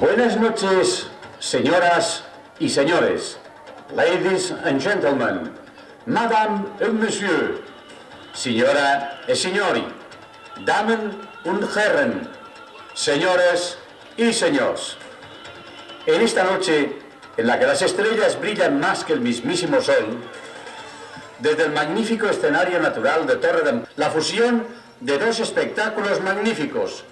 Buenas noches, señoras y señores, ladies and gentlemen, madame et monsieur, signora e signori, damen und herren, señores y señores. En esta noche, en la que las estrellas brillan más que el mismísimo sol, desde el magnífico escenario natural de Torredembarra, la fusión de dos espectáculos magníficos,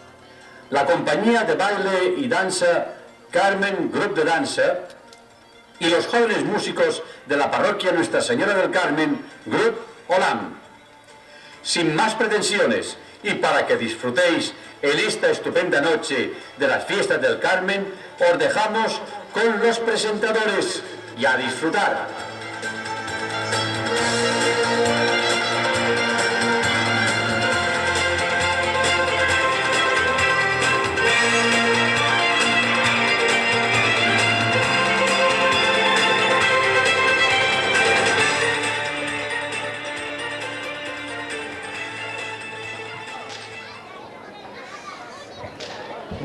la compañía de baile y danza Carmen Grup de Dansa y los jóvenes músicos de la parroquia Nuestra Señora del Carmen Grup Olam. Sin más pretensiones y para que disfrutéis en esta estupenda noche de las fiestas del Carmen, os dejamos con los presentadores y a disfrutar.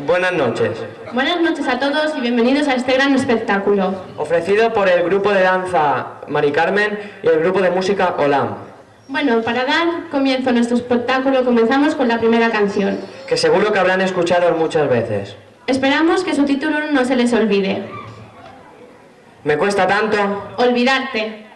Buenas noches. Buenas noches a todos y bienvenidos a este gran espectáculo. Ofrecido por el grupo de danza Mari Carmen y el grupo de música Olam. Bueno, para dar comienzo a nuestro espectáculo comenzamos con la primera canción, que seguro que habrán escuchado muchas veces. Esperamos que su título no se les olvide. Me cuesta tanto olvidarte.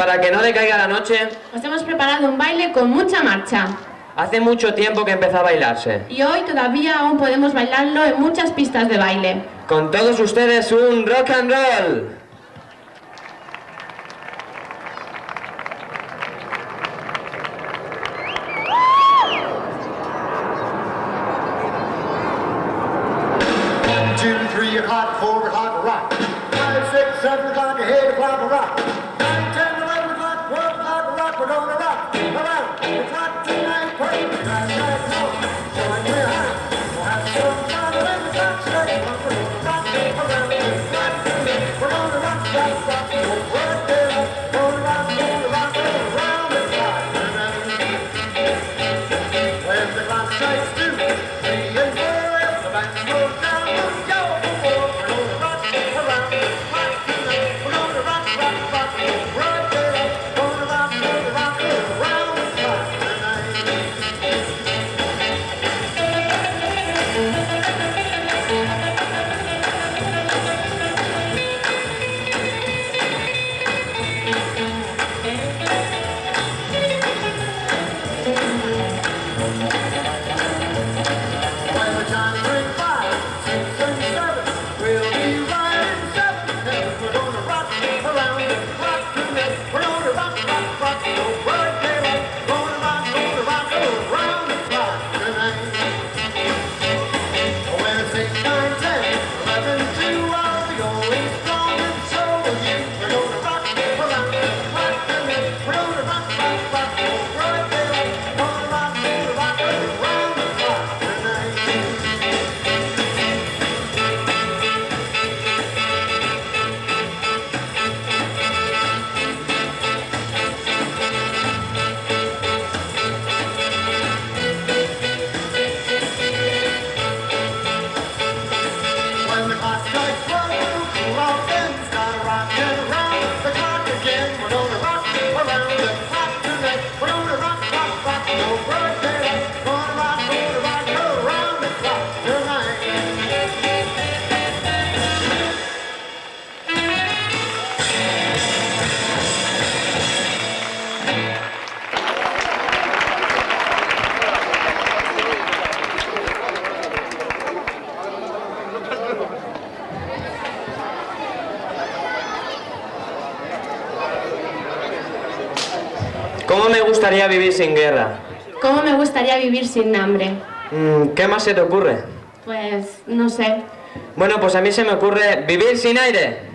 para que no decaiga la noche, os hemos preparado un baile con mucha marcha. hace mucho tiempo que empezó a bailarse. Y hoy todavía aún podemos bailarlo en muchas pistas de baile. Con todos ustedes, un rock and roll. Two, 3 o'clock, 4 o'clock, rock. 5, 6, 7 o'clock, 8 o'clock, rock. 9, 10, 11 o'clock, 12 o'clock, rock. We're gonna rock around the clock tonight. Perfect. That's right, no. Join me high. We'll have some fun when the clock strikes 1. We're gonna rock around the clock tonight. We're gonna rock, rock, rock. We'll work it up. Gonna rock around the clock tonight. When the clock strikes 2, 3, and 4, the back goes down. ¿Cómo me gustaría vivir sin guerra? ¿Cómo me gustaría vivir sin hambre? ¿Qué más se te ocurre? Pues no sé. Bueno, pues a mí se me ocurre vivir sin aire.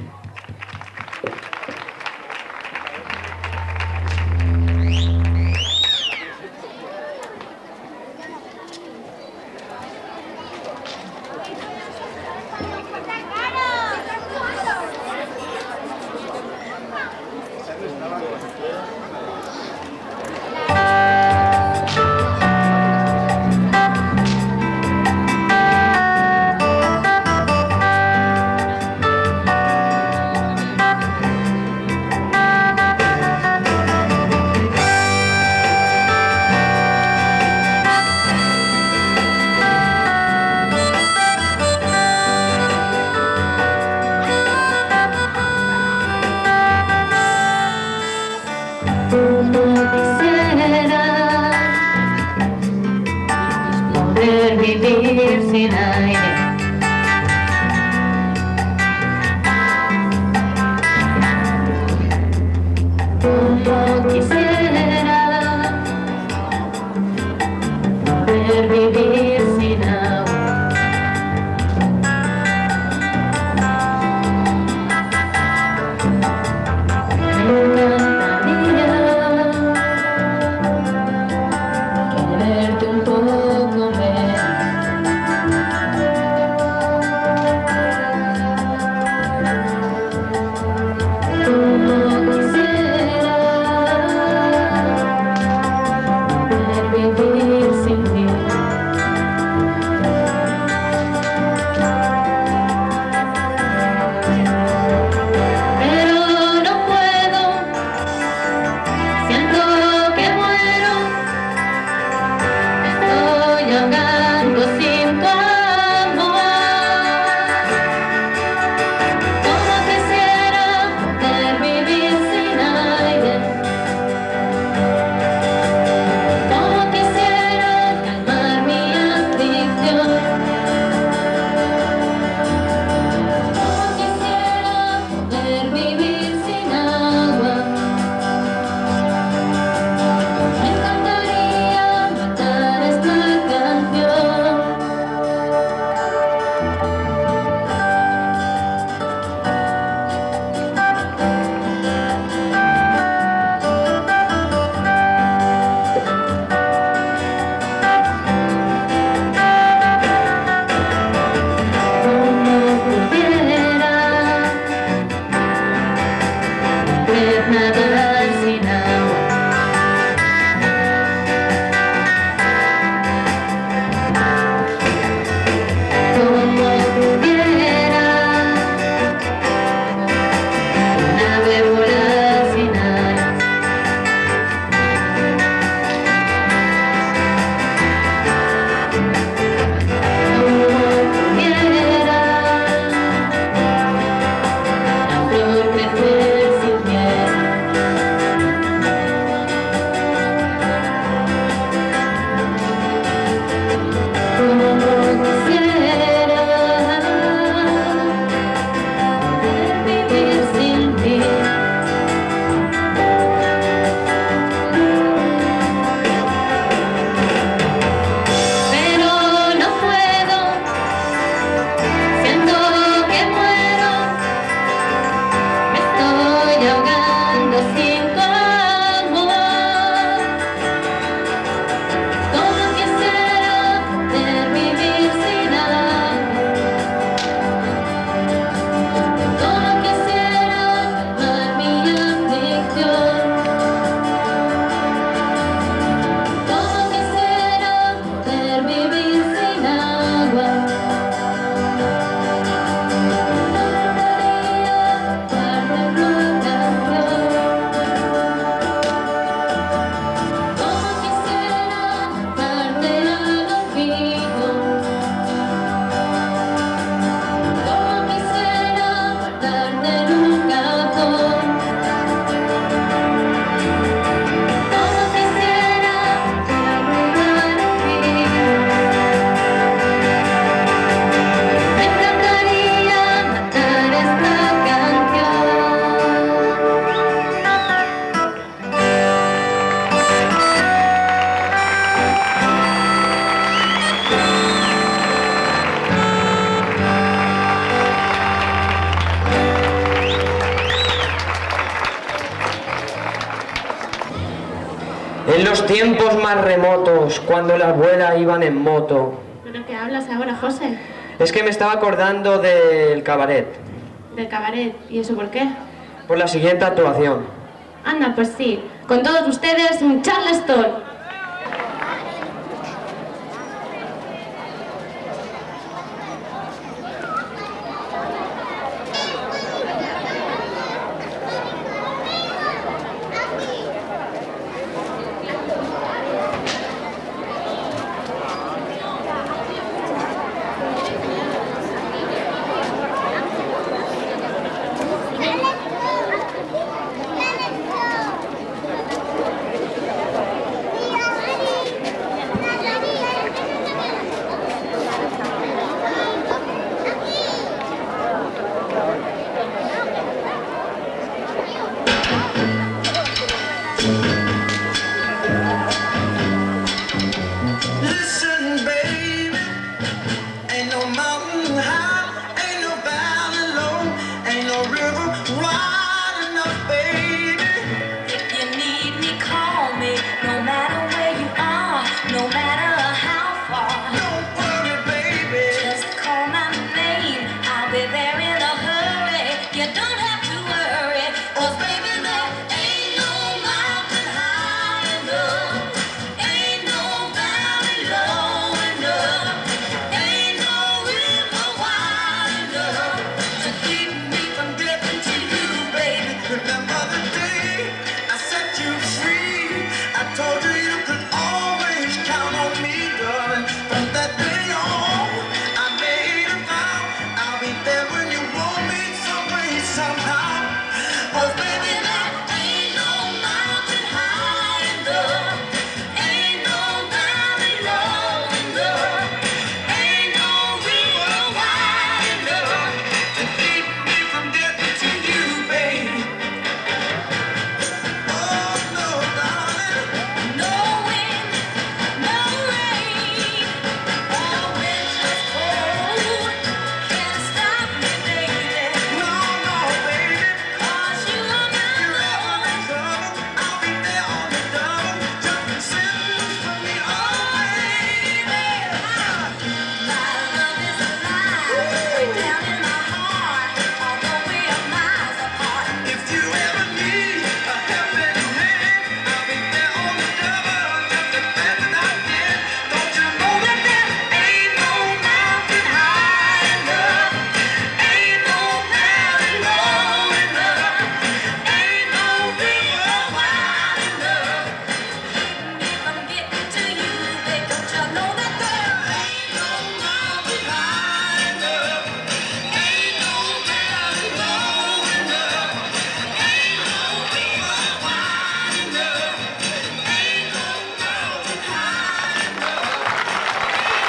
Vivir sin aire. Como quisiera poder vivir sin agua. Me encantaría quererte un poco menos. En los tiempos más remotos, cuando la abuela iban en moto. ¿Pero qué hablas ahora, José? Es que me estaba acordando del cabaret, Del cabaret. ¿Y eso por qué? por la siguiente actuación. Anda, pues sí. Con todos ustedes, un Charleston. Listen, baby, ain't no mountain high, ain't no valley low, ain't no river wide enough, baby. If you need me, call me. No matter where you are, no matter how far. Don't worry, baby. Just call my name. I'll be there in a hurry. You don't have to worry. 'Cause baby, there ain't no mountain high enough. Ain't no valley low enough. Ain't no river wide enough to keep me from getting to you, baby. Remember the day I set you free? I told you you could always count on me, darling. From that day on, I made a vow I'll be there when you want me some way, somehow. 'Cause baby, There ain't no mountain high enough. Ain't no valley low enough. Ain't no river wide enough to keep me from getting to you, baby. Oh no, darling. No wind, no rain, or winter's cold can't stop me, baby. No, no, baby. 'Cause you are my love. I'll be there on the double, just send for me, oh baby. My love is alive, way down in my heart, although we are miles apart. If you ever need a helping hand, I'll be there on the double, just the best that I can. Don't you know that there ain't no mountain high enough, ain't no valley low enough, ain't no river wide enough. I'm getting to you, baby. Don't you know that there ain't no mountain high enough? Ain't no valley low enough, ain't no river wide enough, ain't no mountain high enough.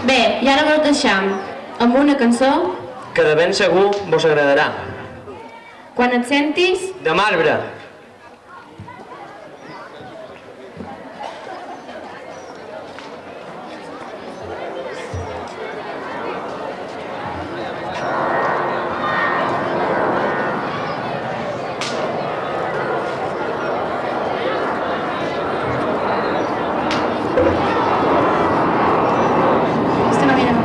Bé, i ara vos deixam amb una cançó. Que de ben segur vos agradarà. Quan et sentis, De marbre. este no viene.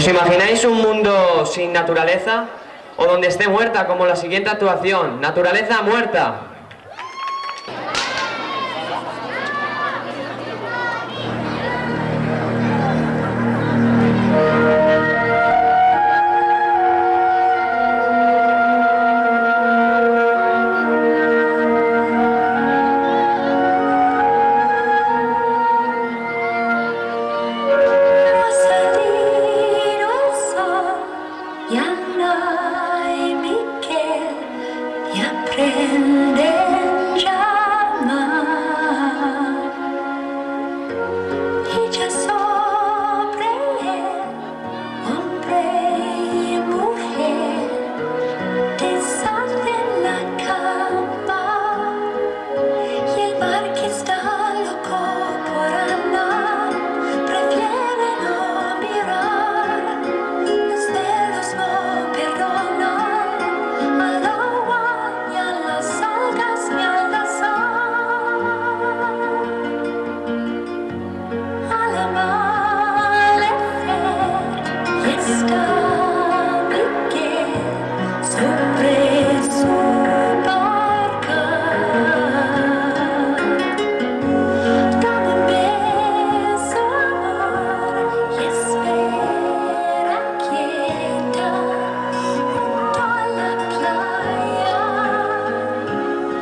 ¿Os imagináis un mundo sin naturaleza? O donde esté muerta, como la siguiente actuación, Naturaleza muerta. Va a salir el sol, ya no hay Miquel, y aprenden llamar. Y ya sobre él, hombre y mujer, deshacen la cama. Y el mar que está loco por andar prefiere no mirar. Los dedos no perdonan al agua, ni a las algas, ni a la sal. Al amanecer está Miguel sobre su barca. Dame un beso, amor, y espera quieta junto a la playa.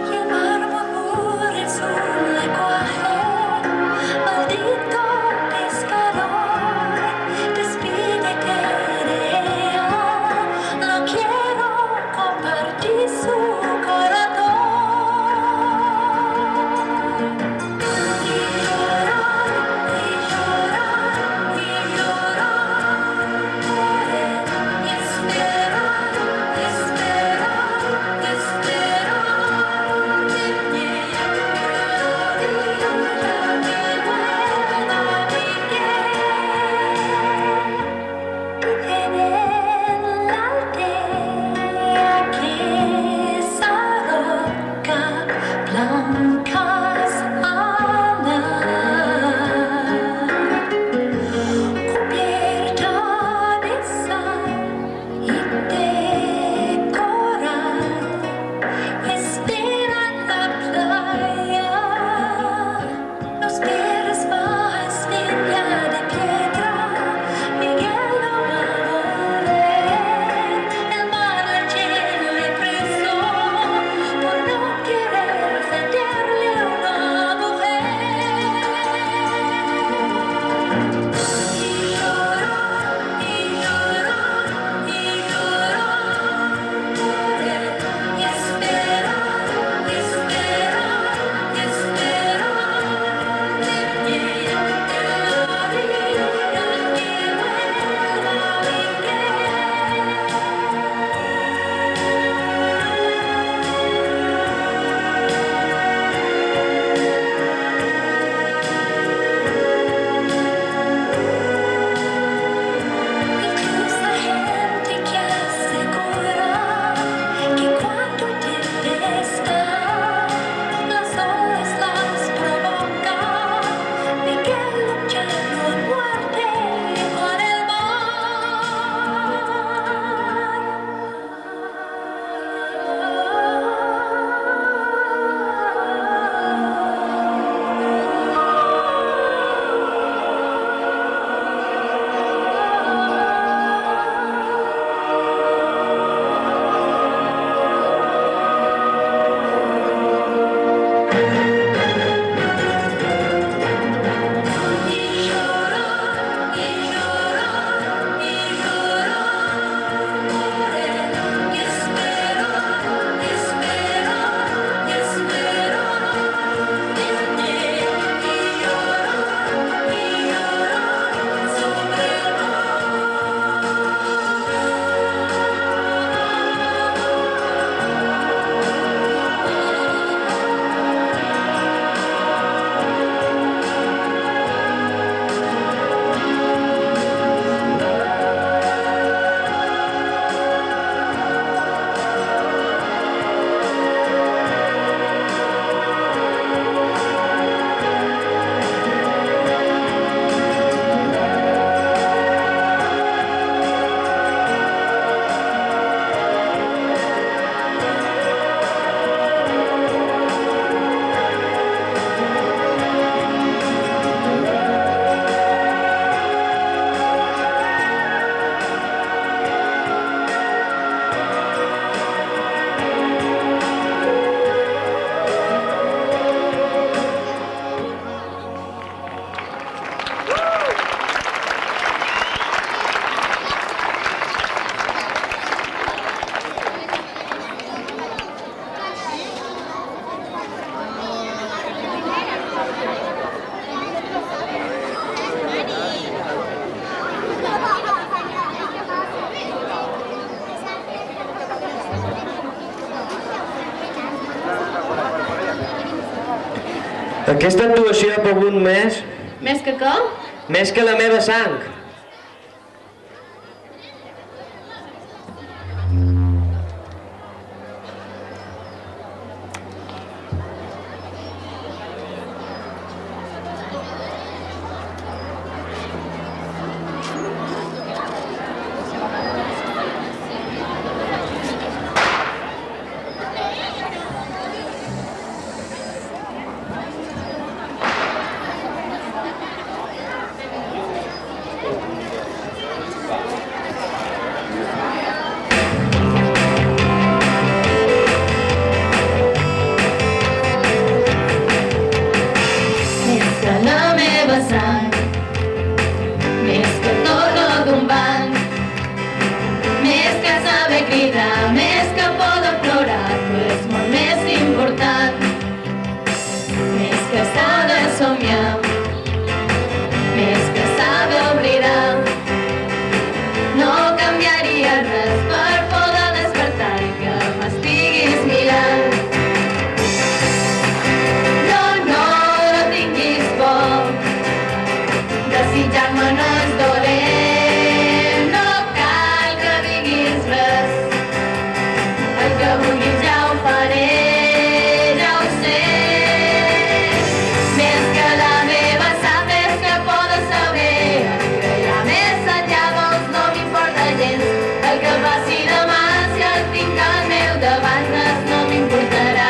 Y el mar murmura en su lenguaje. Maldito pescador, despídete de Aquesta actuació ha pogut més Més que què? que la meva sang. Més que la meva sang, més que torno d'un banc, més que saber cridar, més que poder plorar, tu és molt més important. Més que saber somiar, més que saber oblidar, no canviaria res per poder despertar i que m'estiguis mirant. No tinguis por, desitjar-me no és dolent, no cal que diguis res, el que vulguis ja ho faré, ja ho sé. Més que la meva sang, més que poder saber, el que hi ha més enllà doncs no m'importa gens, el que passi demà si el tinc al meu davant res no m'importarà.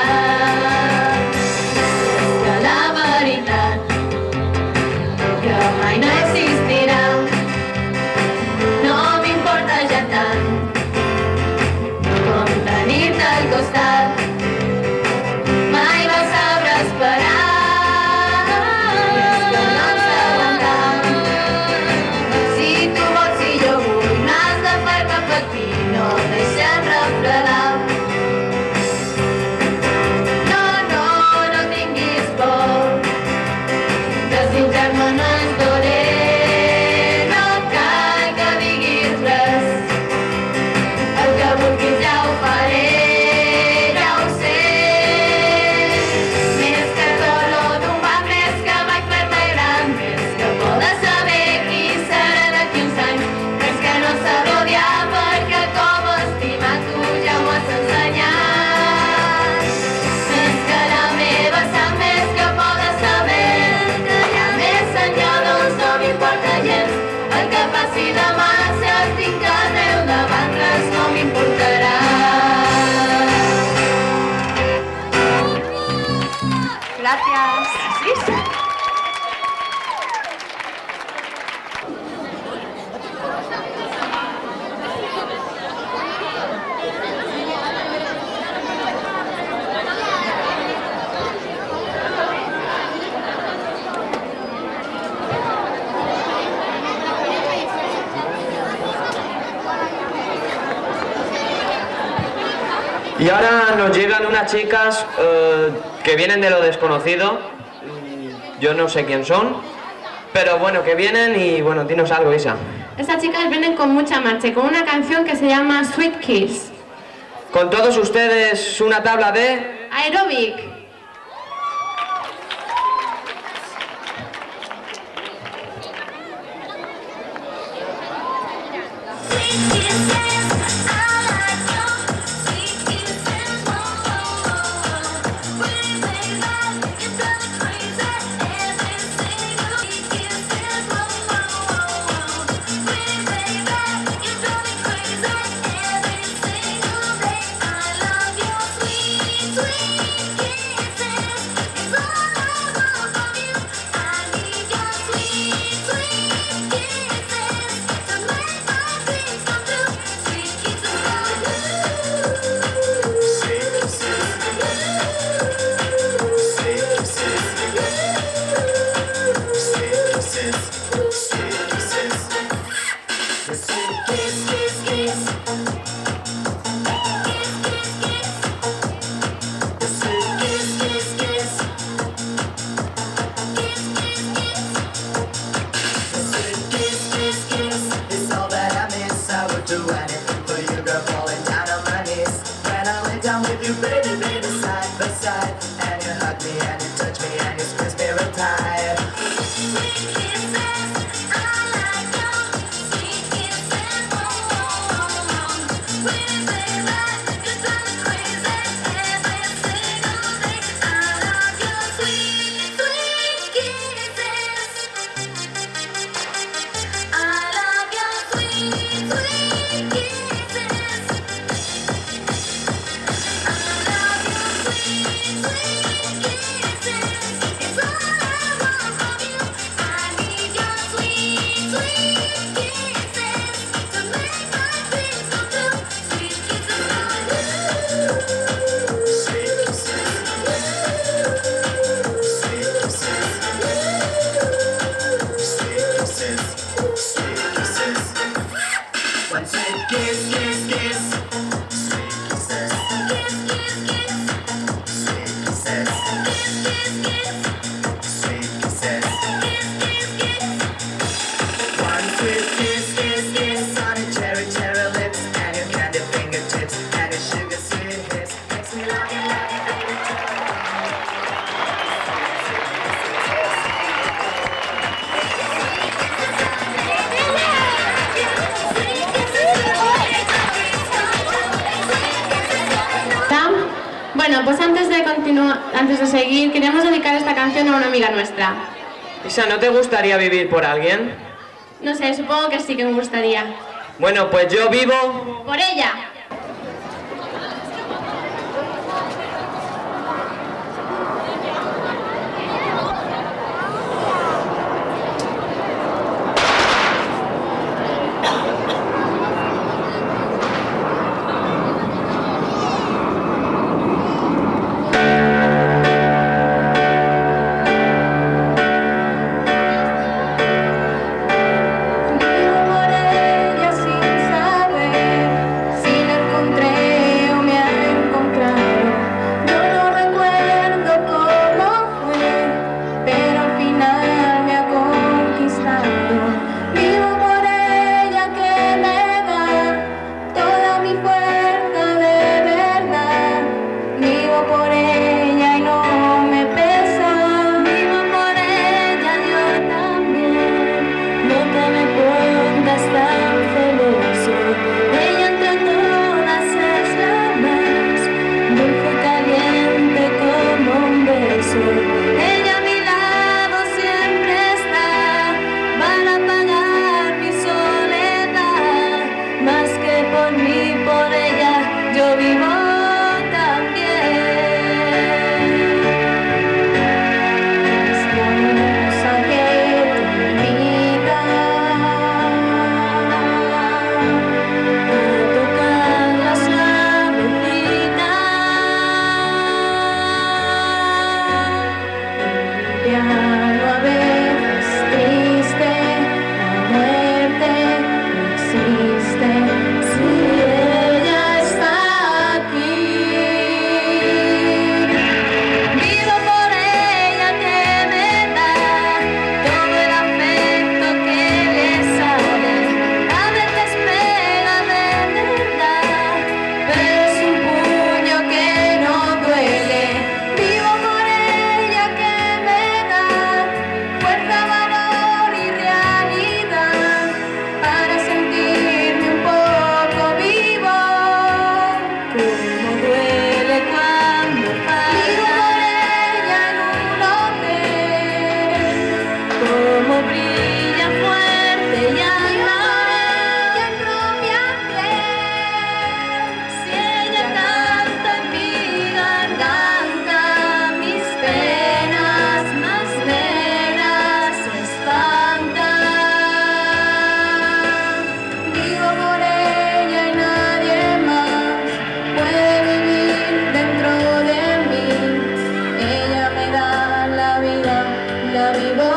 Que la veritat que mai no existirà no m'importa ja tant com tenir-te al costat. Mai vas saber esperar, és que no em sé aguantar. Si tu vols, si jo vull, no has de fer-me patir, no deixem refredar. No tinguis por, desitjar-me no és dolent, no cal que diguis res, el que vulguis ja ho faré, ja ho sé. Més que dolor d'un banc, més que mai fer-me gran, més que poder saber qui serà d'aquí uns anys, més que no saber odiar perquè com estimar tu ja m'ho has ensenyat. Més que la meva sang, més que poder saber que hi ha més enllà doncs no m'importa gens, el que passi demà si el tinc al meu davant res no m'importarà. Gràcies. Y ahora nos llegan unas chicas que vienen de lo desconocido. Yo no sé quién son, pero bueno, que vienen y bueno, dinos algo, Isa. Estas chicas vienen con mucha marcha y con una canción que se llama Sweet Kiss. Con todos ustedes una tabla de... Aeróbic. Sweet Kiss, kiss, kiss. Sweet kisses. Kiss, kiss, kiss. Sweet kisses. Kiss, kiss, kiss. Sweet kisses. Kiss, kiss, kiss. One sweet kiss, kiss, kiss on your cherry, cherry lips and your candy fingertips and your sugar sweet hips makes me love you, baby. Bueno, pues antes de seguir, queremos dedicar esta canción a una amiga nuestra. Isa, ¿no te gustaría vivir por alguien? No sé, supongo que sí que me gustaría. Bueno, pues yo vivo... ¡Por ella! Vivo por ella sin saber si la encontré o me ha encontrado. Yo no recuerdo cómo fue, pero al final me ha conquistado. Vivo por ella que me da toda mi fuerza de verdad. Vivo por ella y no me pesa. Vivo por ella yo también. No te me pongas tan celoso. Ella entre todas es la más dulce y caliente como un beso. Ella a mi lado siempre está para apagar mi soledad. Más que por mí, por ella yo vivo también. Estamos aquí en mi vida a tocar la suavecita. El piano a veces triste, la muerte no existe si ella está aquí. Vivo por ella que me da todo el afecto que le sale. A veces pega de verdad, pero es un puño que no duele. Vivo por ella que me da fuerza, valor y realidad para sentirme un poco vivo. Como duele cuando falla. Vivo por ella en un hotel. Como brilla fuerte y alma en propia piel. Si ella canta en mi garganta, mis penas más negras se espantan. Vivo por ella y nadie más puede vivir dentro de mí. Ella me da la vida, la vivo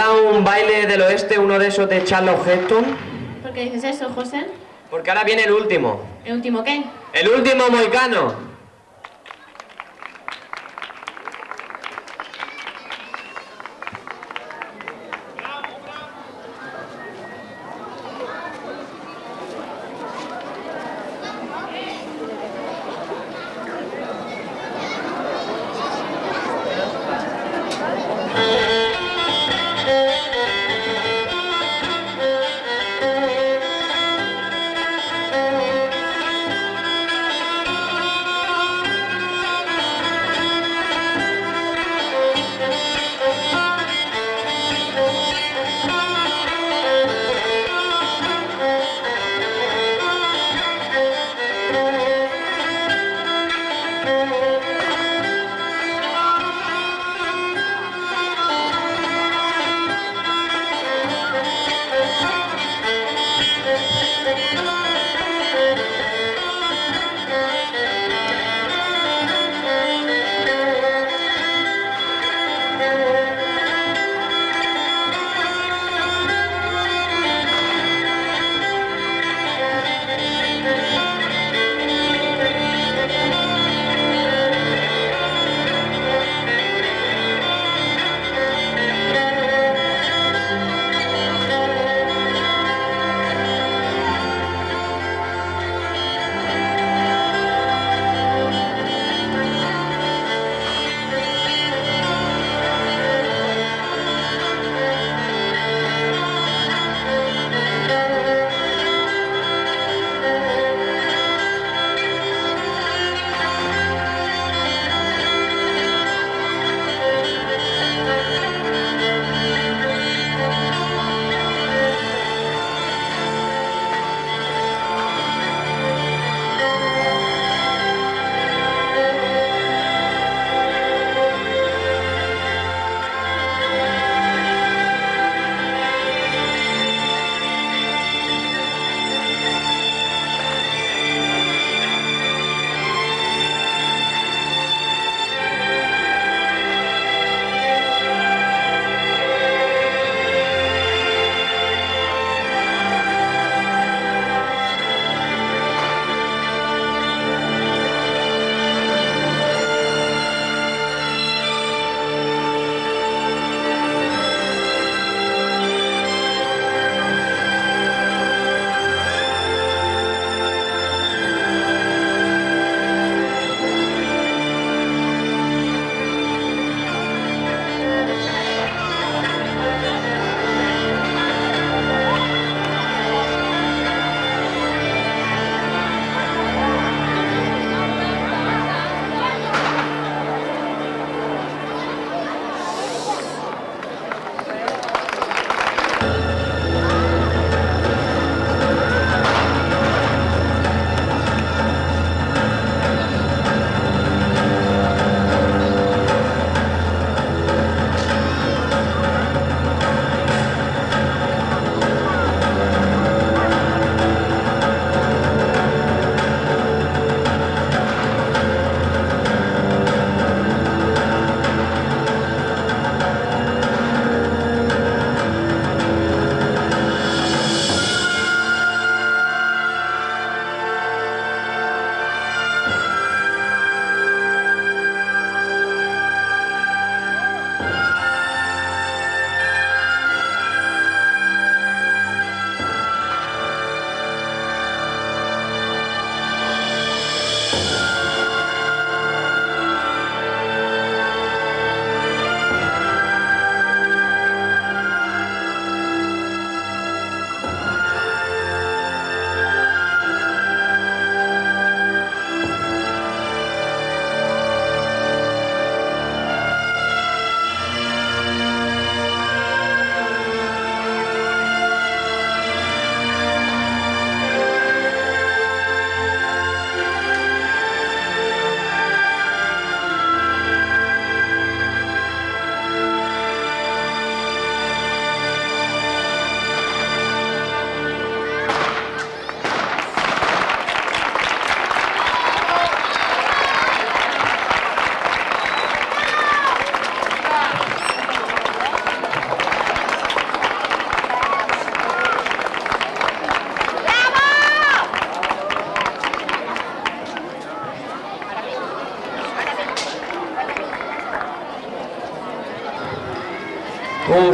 ahora un baile del oeste, uno de esos de Charlotte Heston, ¿Por qué dices eso, José? porque ahora viene el último. ¿El último qué? ¡El último mohicano!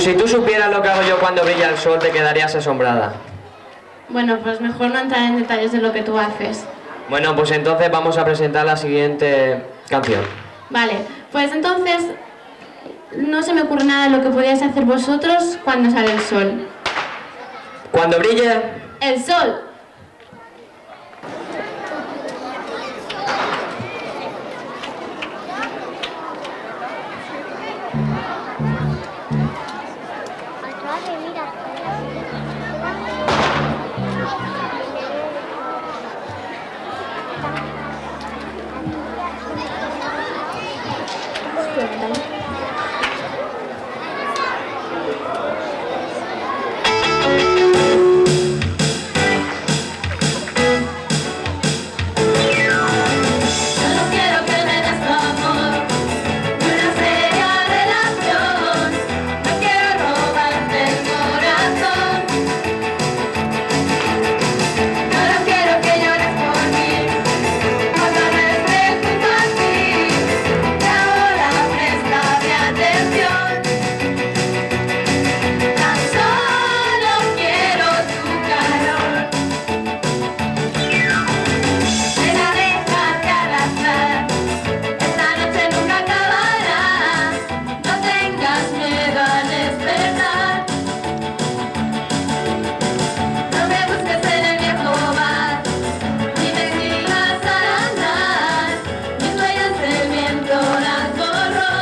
Si tú supieras lo que hago yo cuando brilla el sol, te quedarías asombrada. Bueno, pues mejor no entrar en detalles de lo que tú haces. Bueno, pues entonces vamos a presentar la siguiente canción. Vale, pues entonces no se me ocurre nada de lo que podíais hacer vosotros cuando sale el sol. Cuando brille... ¡El sol! Solo quiero que me des tu amor y una seria relación. No quiero robarte el corazón. Solo quiero que llores por mí cuando no esté junto a ti. Y ahora préstame atención. Tan solo quiero tu calor. Ven a dejarte abrazar. Esta noche nunca acabará. No tengas miedo al despertar. No me busques en el viejo bar, ni me sigas al andar. Mis huellas del viento las borró.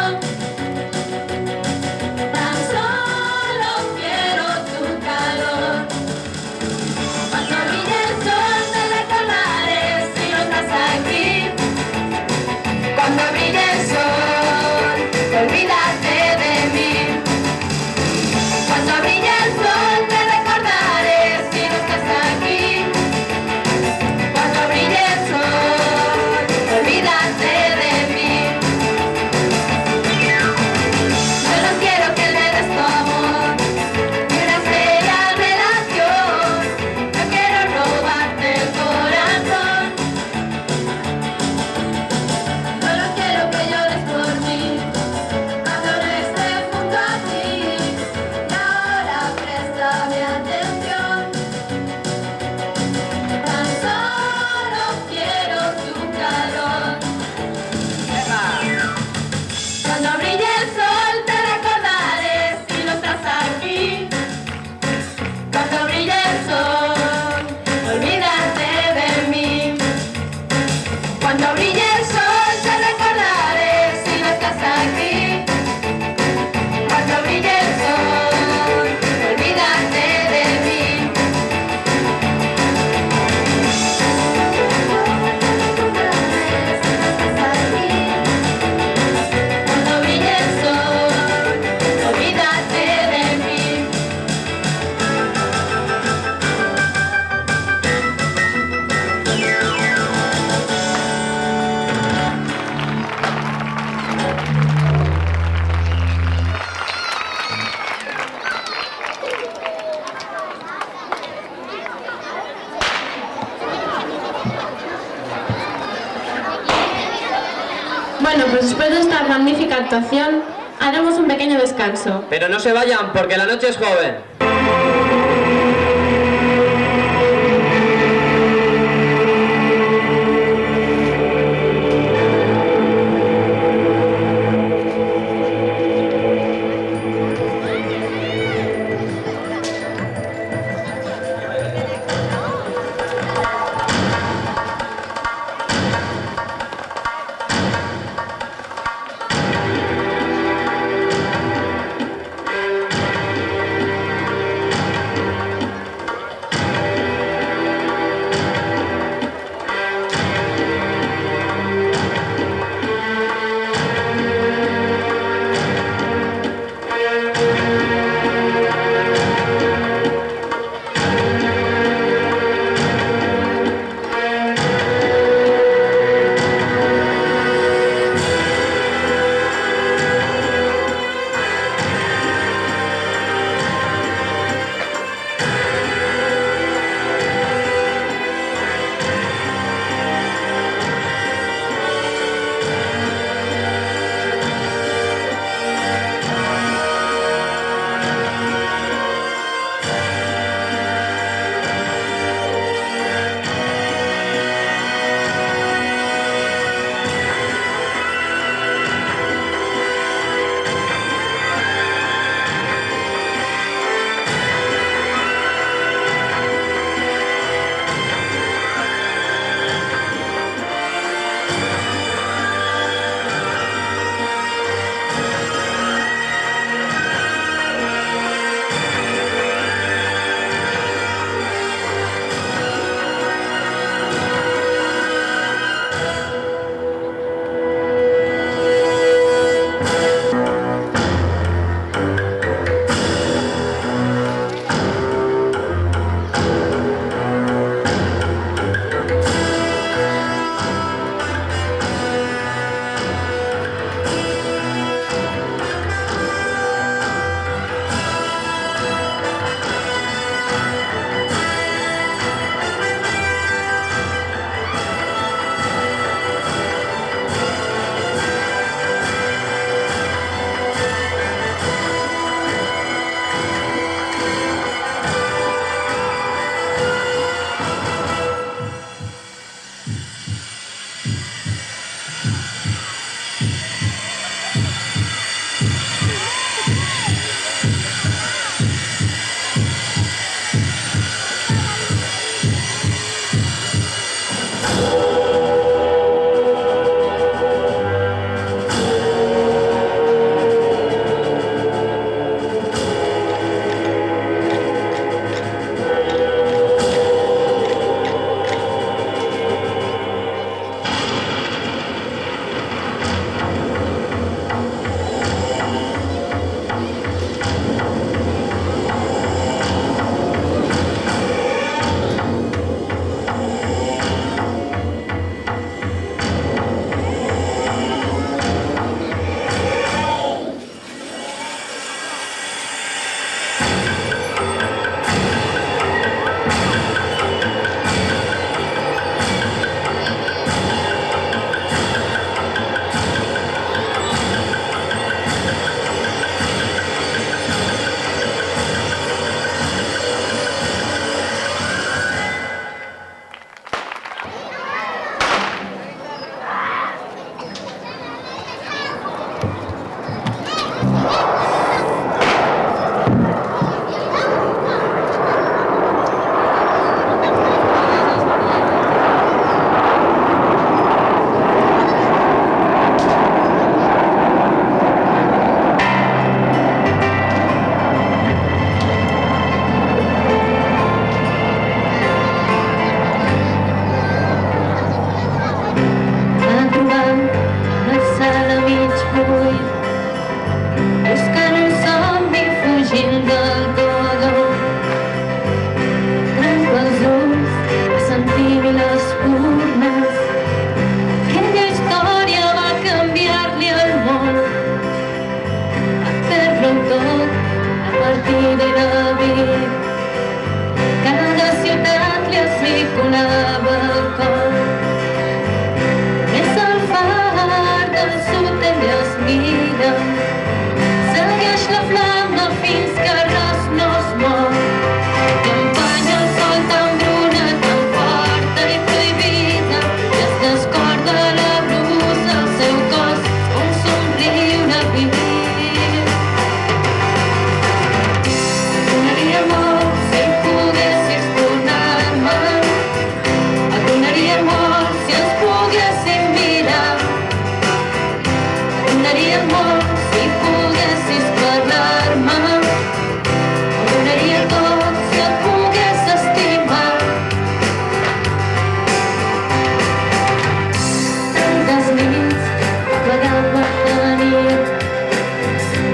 Tan solo quiero tu calor. Cuando brille el sol te recordaré si no estás aquí. Cuando brille el sol, olvídate de mí. Cuando brille el sol te recordaré si no estás aquí. Cuando brille el sol, olvídate de mí. Solo quiero que me des tu amor y una seria relación. No quiero robarte el corazón. Solo quiero que llores por mí cuando no esté junto a ti. Y ahora préstame atención. Tan solo quiero tu calor. Cuando brille el sol te recordaré si no estás aquí. Cuando brille el sol, olvídate de mí. Cuando brille el sol te recordaré si no estás aquí. Cuando brille el sol, olvídate de mí. Cuando brille el sol, olvídate de mí. Bueno, pues después de esta magnífica actuación, haremos un pequeño descanso. Pero no se vayan, porque la noche es joven. ciutat li esmicolava el cor. És el far del sud, ell es mira, segueix la flama fins que res no es mou. Campanya el sol tan bruna, tan forta i prohibida, i es descorda la brusa al seu cos, on somriure vivir. Donaria molt si poguessis tornar-me, et donaria molt si ens poguéssim mirar, et donaria molt si poguessis parlar-me, et donaria tot si et pogués estimar. Tantes nits aplegat per tenir,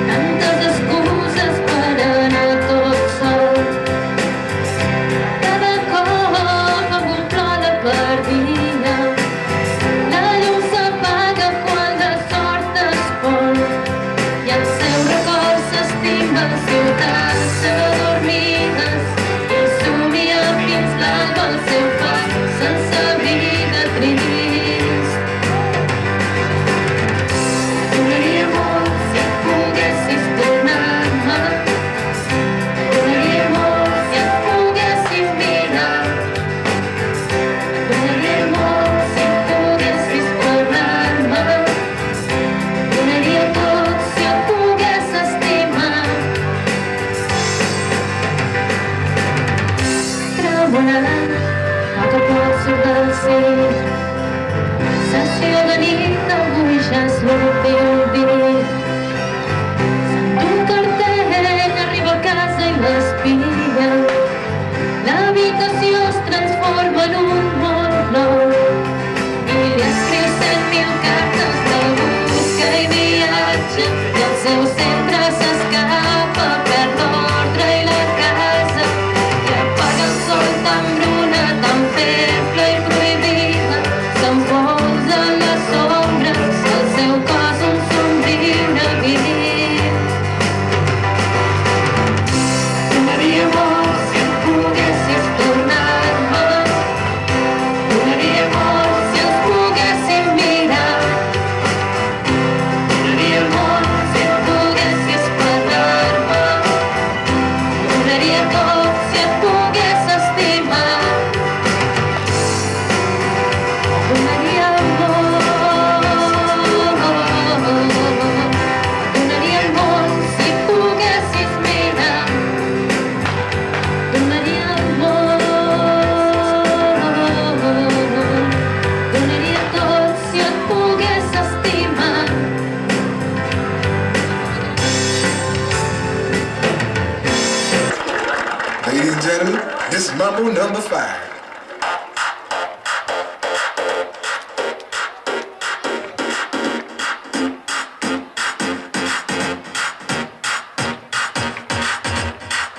tantes excuses per anar tot sol. Cada cop amb un plor de perdia, la llum s'apaga quan la sort es pon, i el seu record s'estima en ciutats adormides i somia fins l'alba el seu pas sense vida trist. Donaria molt si poguessis tornar-me, donaria molt si et poguessis mirar, donaria molt si poguessis parlar-me, donaria tot si et pogués estimar. Tremolant a poc a poc sobre el cel, sessió de nit, avui ja és l'últim dia. Sento un cartell, arriba a casa i l'espia. L'habitació es transforma en un món nou i li escriu 100.000 cartes de busca i viatge, i el seu centre s'escapa, perd l'ordre i la casa, i apaga el sol tan bruna, tan feble i prohibida, s'enfonsa en les ombres, el seu cos un somriure vivir. Donaria molt si et poguessis tornar-me, donaria molt si ens poguéssim mirar, donaria molt si et poguessis parlar-me, donaria tot si et pogués estimar. Donaria molt, donaria molt si poguessis mirar, donaria molt, donaria tot si et pogués estimar. Ladies and gentlemen, this is Mambo number 5.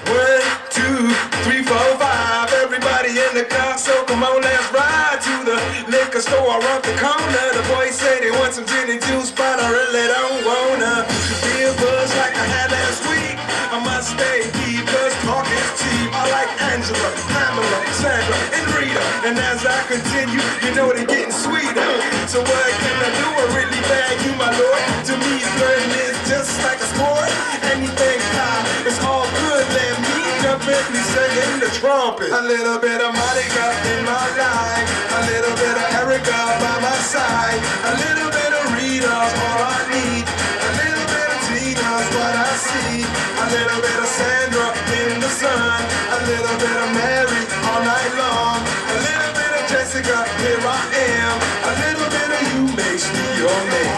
One, two, three, four, five. Everybody in the car, so come on, let's ride to the liquor store around the corner. The boys say they want some gin and juice, but I really don't wanna be a buzz like I had last week. I must stay deep, cause talk is cheap. I like Angela, Pamela, Sandra, and Rita. And as I continue, you know they're getting sweeter. So what can I do? I really bag you, my lord. To me, flirting is just like a sport. Anything pop, it's all good. Let me jump in, please sing the trumpet. A little bit of Monica in my life, a little bit of Erica by my side, a little bit of Rita's all I need, a little bit of Tina's what I see, a little bit of Sandra in the sun, a little bit of Mary all night long, a little bit of Jessica, here I am, a little bit of you makes me your man.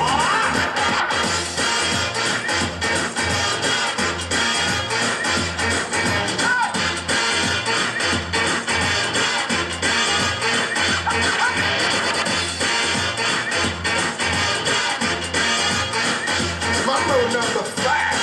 Mambo number 5.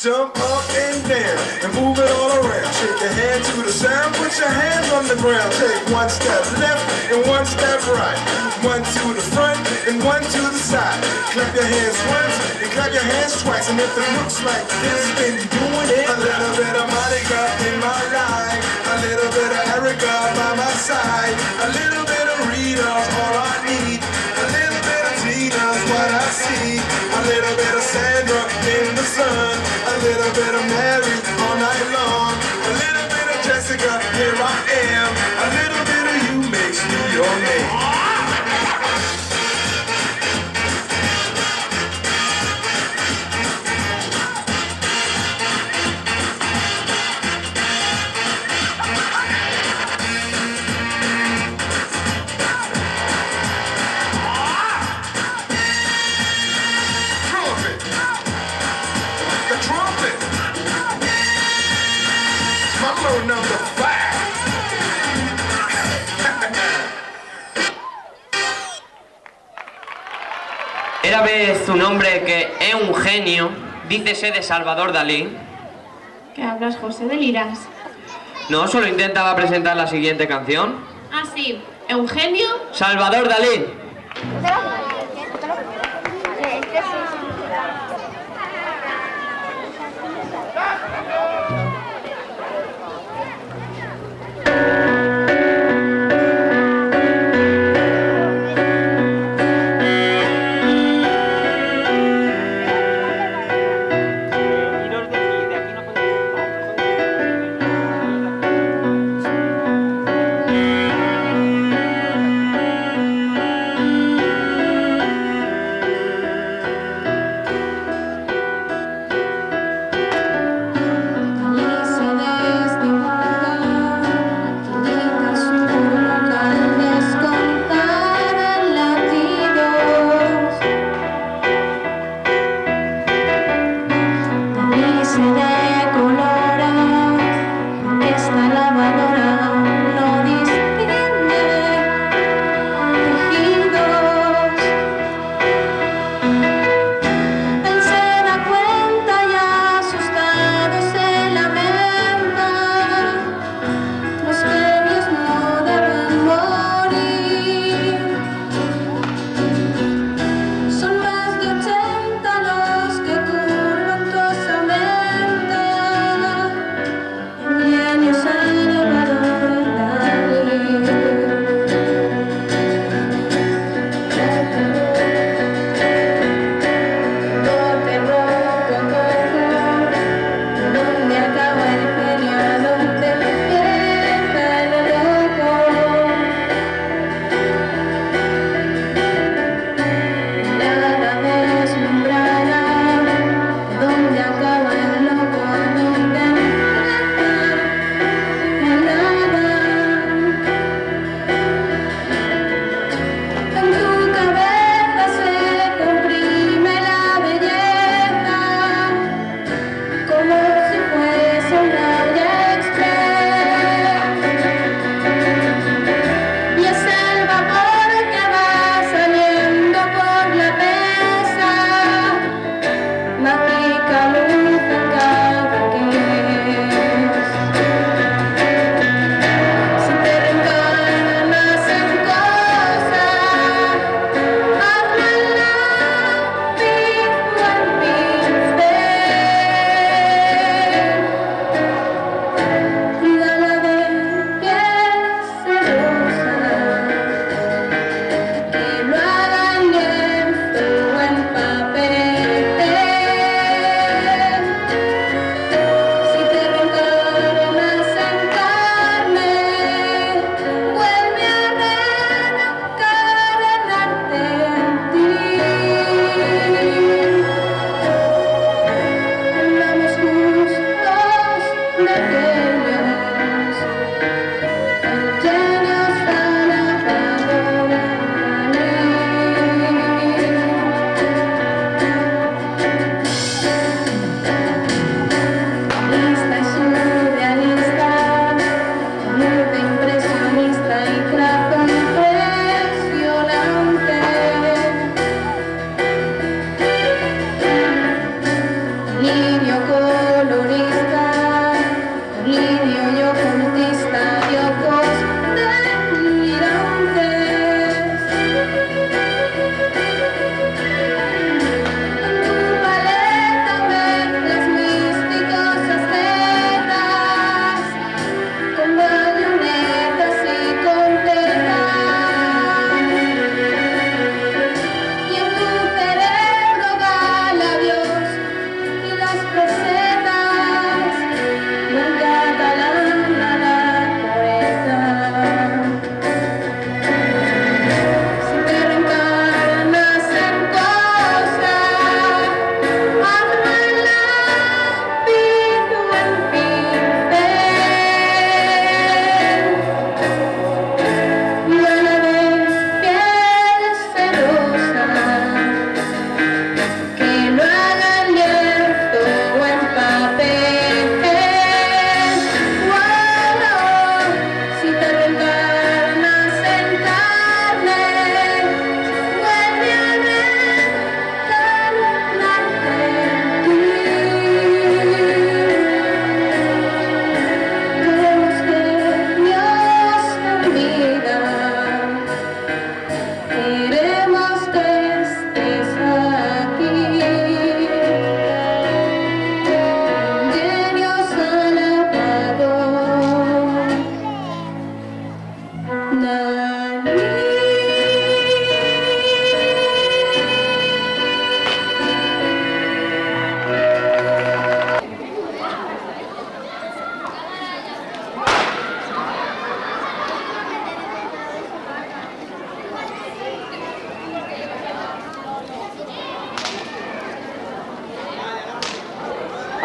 Jump up and down and move it all around. Shake your hand to the sound, put your hands on the ground. Take one step left and one step right. One to the front and one to the side. Clap your hands once and clap your hands twice. And if it looks like this, then you're doing it. A little bit of Monica in my life. A little bit of Erica by my side. A little bit of Rita's all I need. A little bit of Tina's what I see. A little bit of Sandra in the sun. A little bit of Mary all night long. A little bit of Jessica, here I am. A little bit of you makes me your name. Trumpet. The trumpet. It's my little number 5. Era vez un hombre que é un genio, dícese de Salvador Dalí. ¿Qué hablas, José? ¿Deliras? No, solo intentaba presentar la siguiente canción. Ah, sí. Eugenio. Salvador Dalí.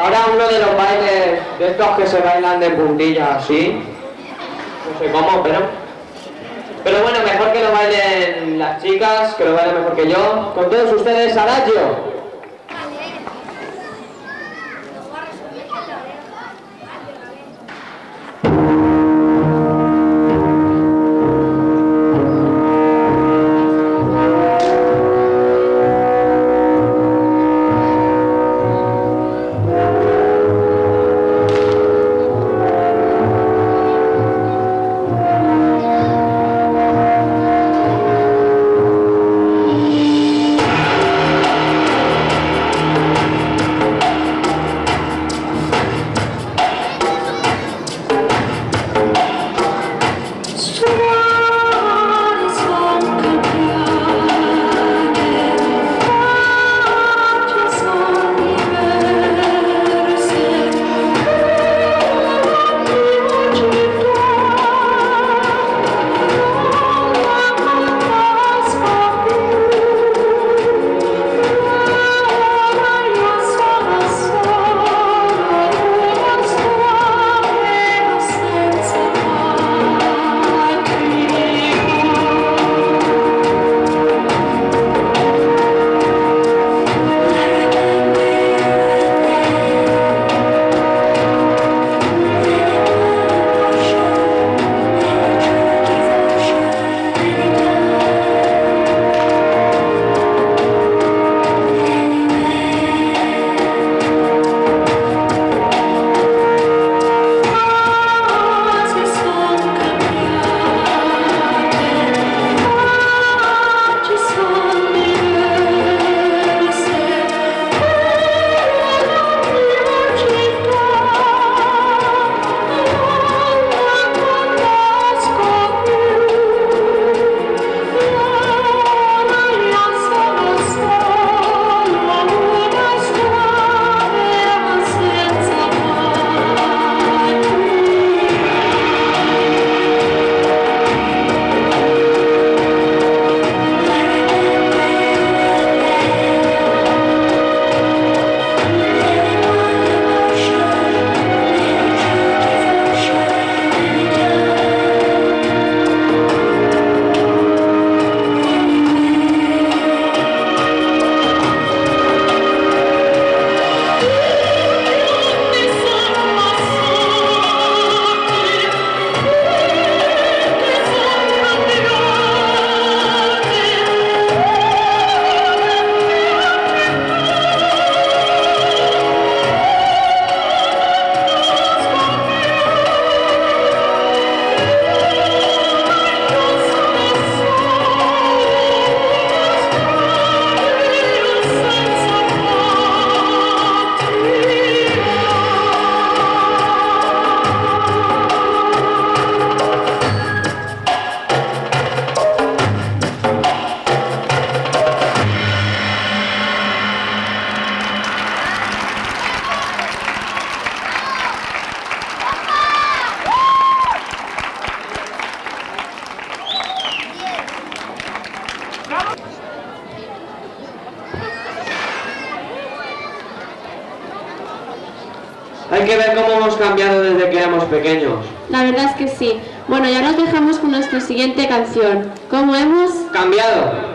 Ahora uno de los bailes de estos que se bailan de puntillas así. No sé cómo, pero bueno, mejor que lo bailen las chicas, que lo bailen mejor que yo. Con todos ustedes, Adagio. Hay que ver cómo hemos cambiado desde que éramos pequeños. La verdad es que sí. Bueno, ya nos dejamos con nuestra siguiente canción. ¿Cómo hemos...? ¡Cambiado!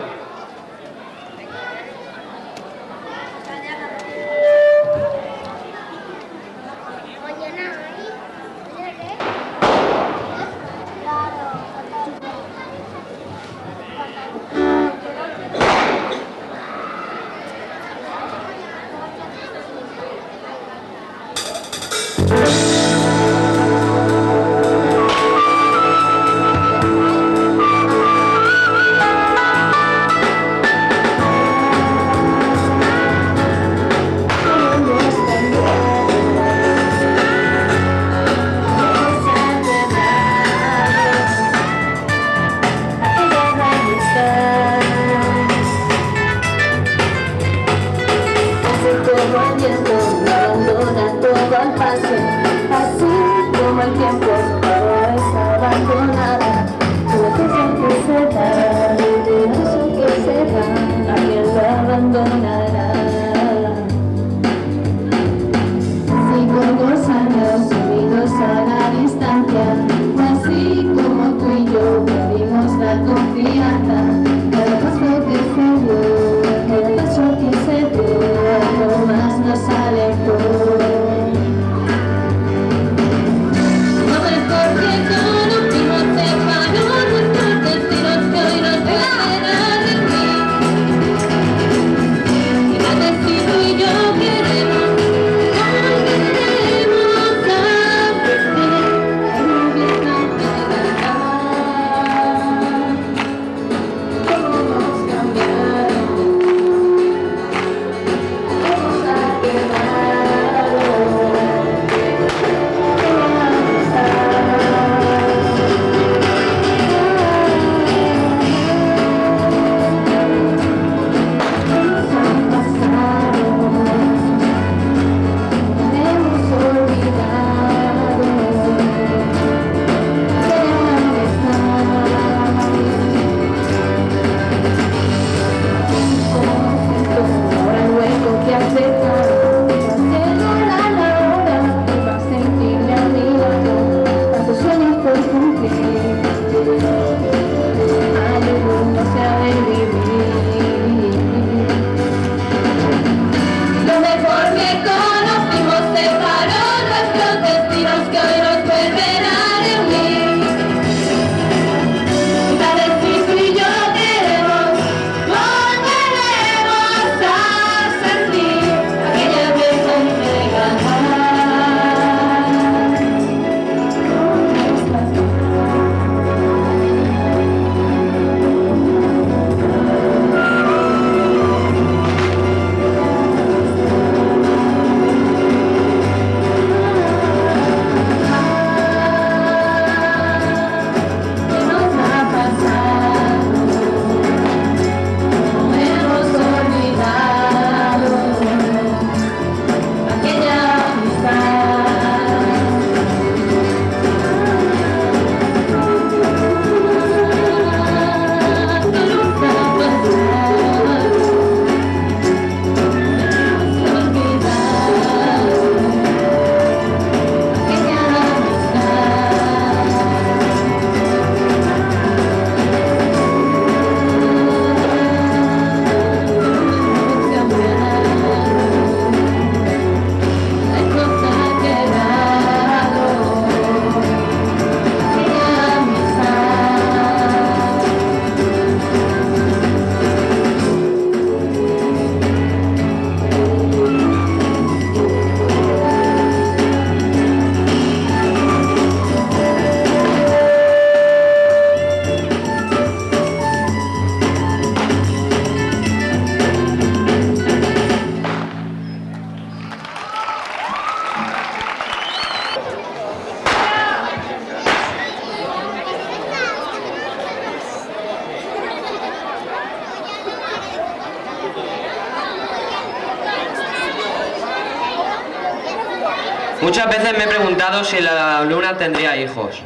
Muchas veces me he preguntado si la luna tendría hijos.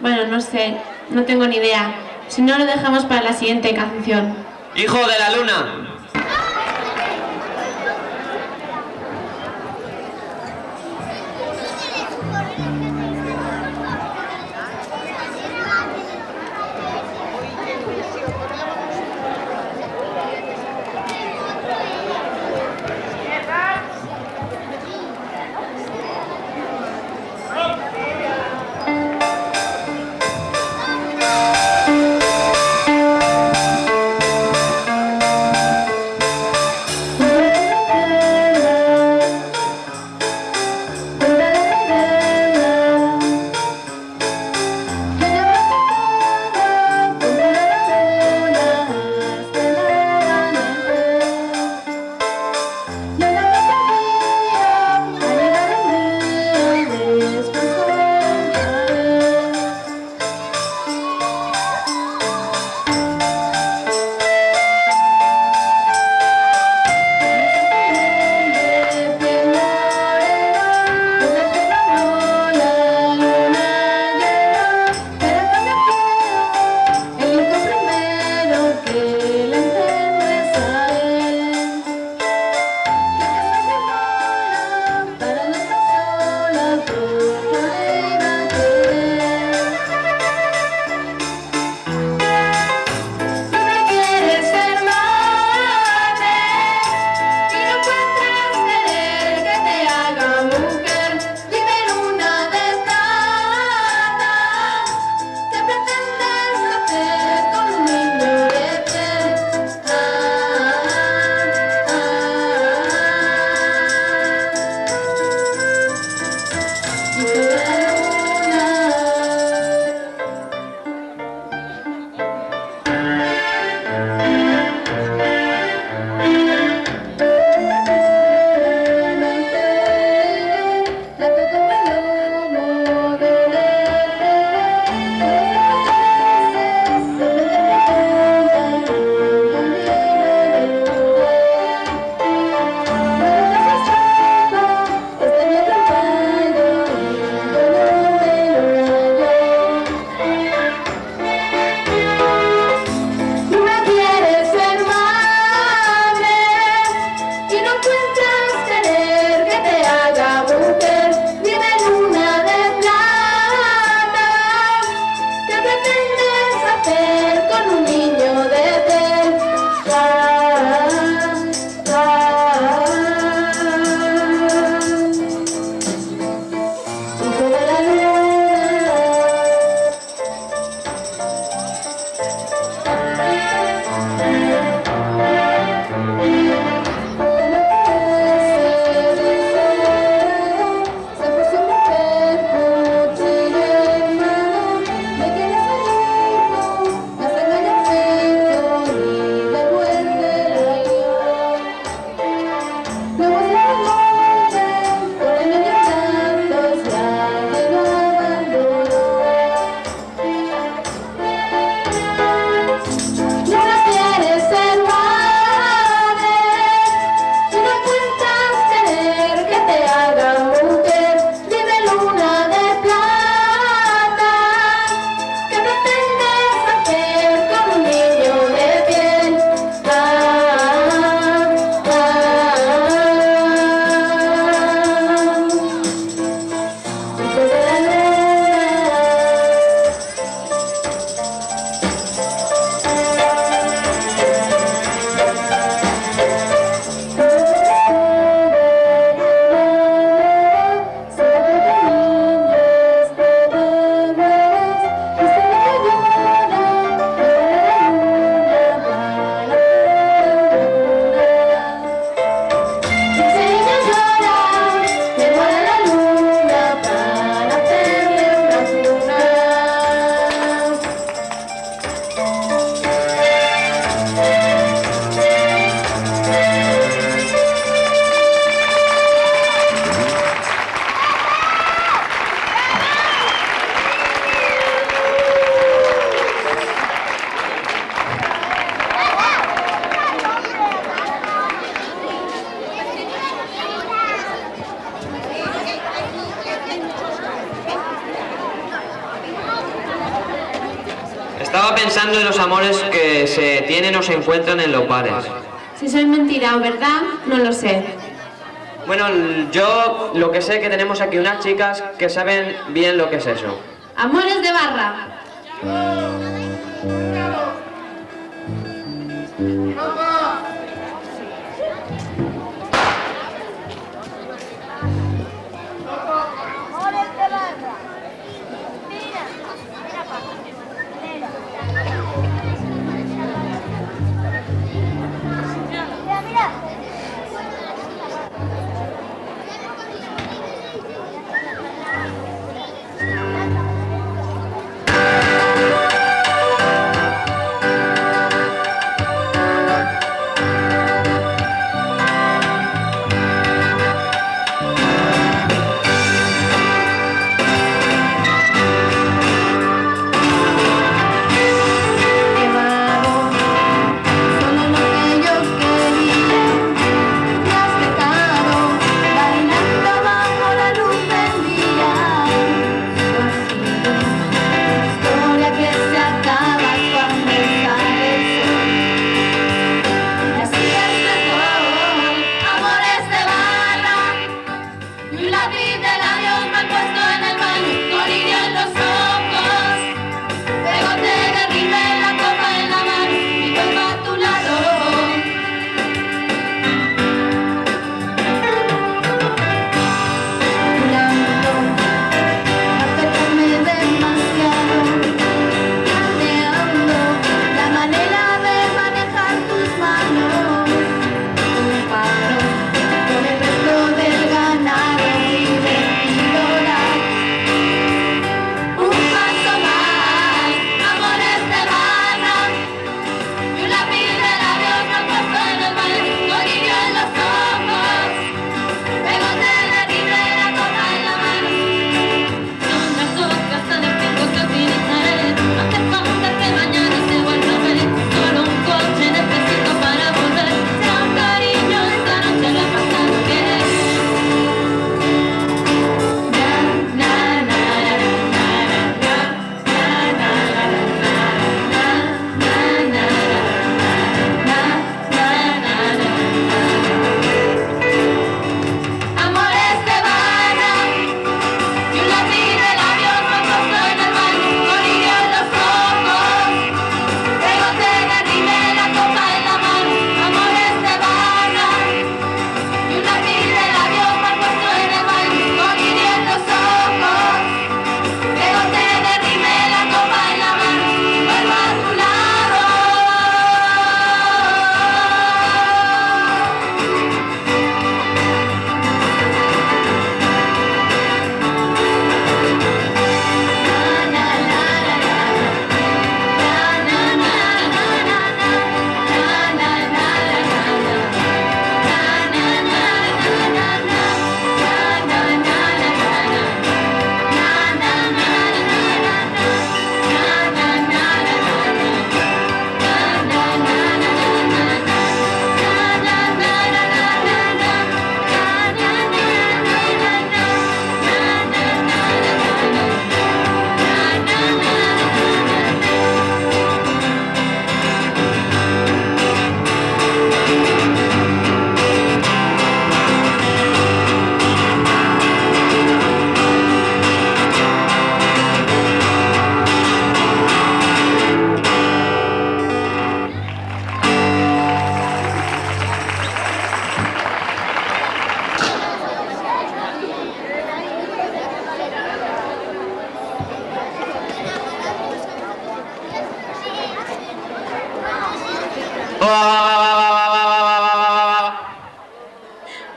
Bueno, no sé, no tengo ni idea. Si no, lo dejamos para la siguiente canción. ¡Hijo de la luna! Estaba pensando en los amores que se tienen o se encuentran en los bares. Si eso es mentira o verdad, no lo sé. Bueno, yo lo que sé es que tenemos aquí unas chicas que saben bien lo que es eso. Amores de barra.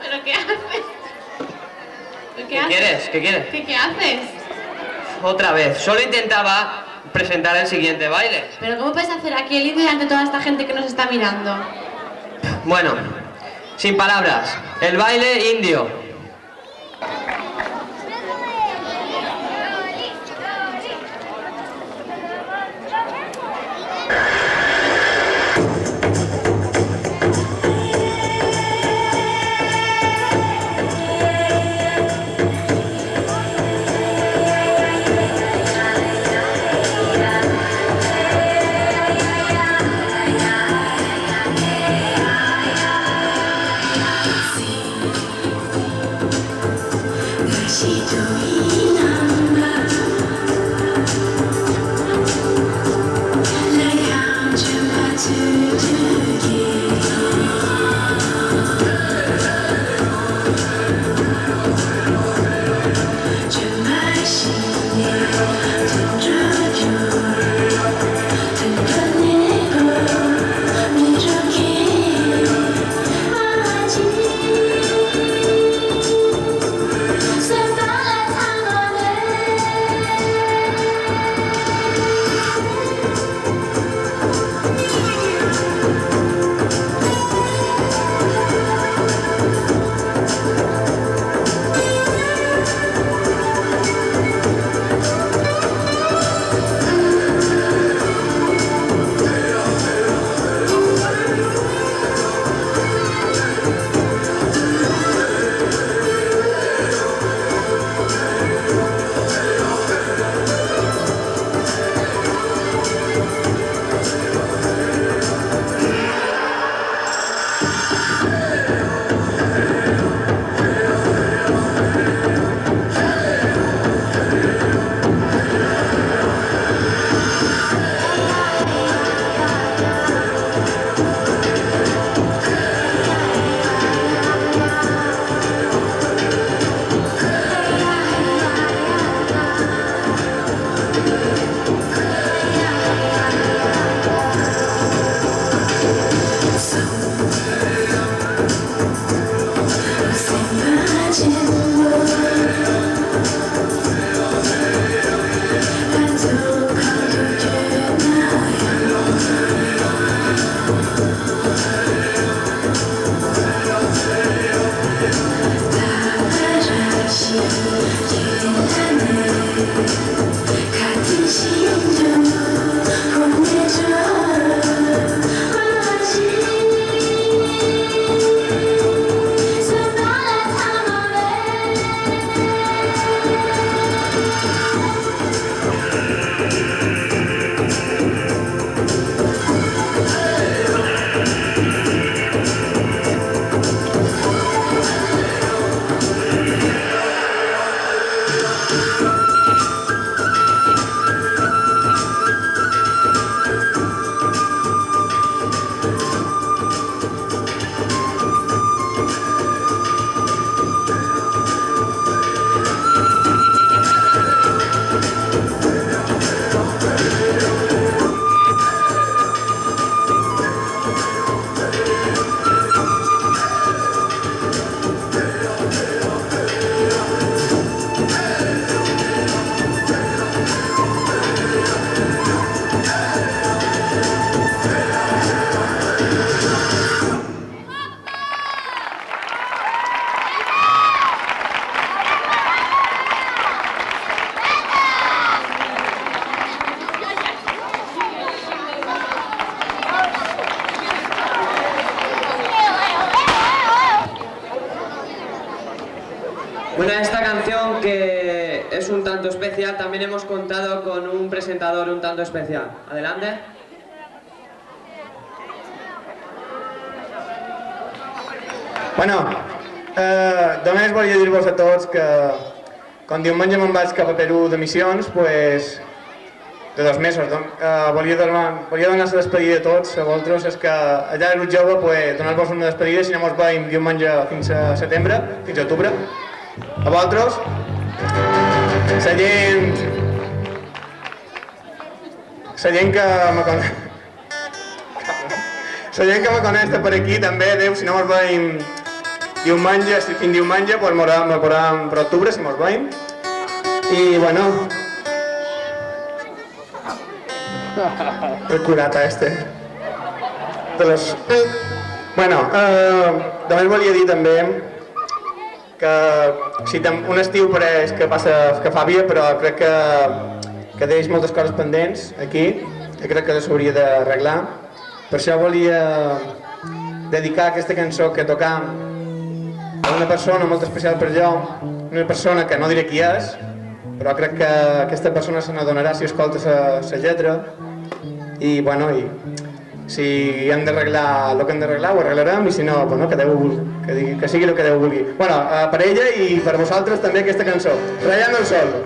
¿Pero qué haces? ¿Qué quieres? ¿Qué quieres? ¿Qué haces? Otra vez. Solo intentaba presentar el siguiente baile. ¿Pero cómo puedes hacer aquí el indio delante de toda esta gente que nos está mirando? Bueno, sin palabras. El baile indio. Bueno, esta canción que es un tanto especial, también hemos contado con un presentador un tanto especial. Adelante. Bueno, només volia dir-vos a tots que quan diumenge me'n vaig cap a Perú de missions, pues, de 2 mesos, volia donar la despedida a tots, a vosaltres, és que allà a jove, pues, donar-vos una despedida, si no mos veiem diumenge fins a setembre, fins a octubre. A vosaltres, la gent que me coneix, per aquí també, adeu, si no mos veiem diumenge, si fins diumenge, pues me veurem per octubre, si mos veiem. I, bueno, el curata este. Bueno, només volia dir també que sí, un estiu pareix que fa via, però crec que deix moltes coses pendents aquí, que crec que s'hauria d'arreglar. Per això volia dedicar aquesta cançó que tocam a una persona molt especial per jo, una persona que no diré qui és, però crec que aquesta persona se n'adonarà si escolta la lletra. I bueno, si han d'arreglar el que han d'arreglar, ho arreglarem, i si no, bueno, que sigui el que Déu vulgui. Bueno, per ella i per vosaltres també aquesta cançó, Rayando el Sol.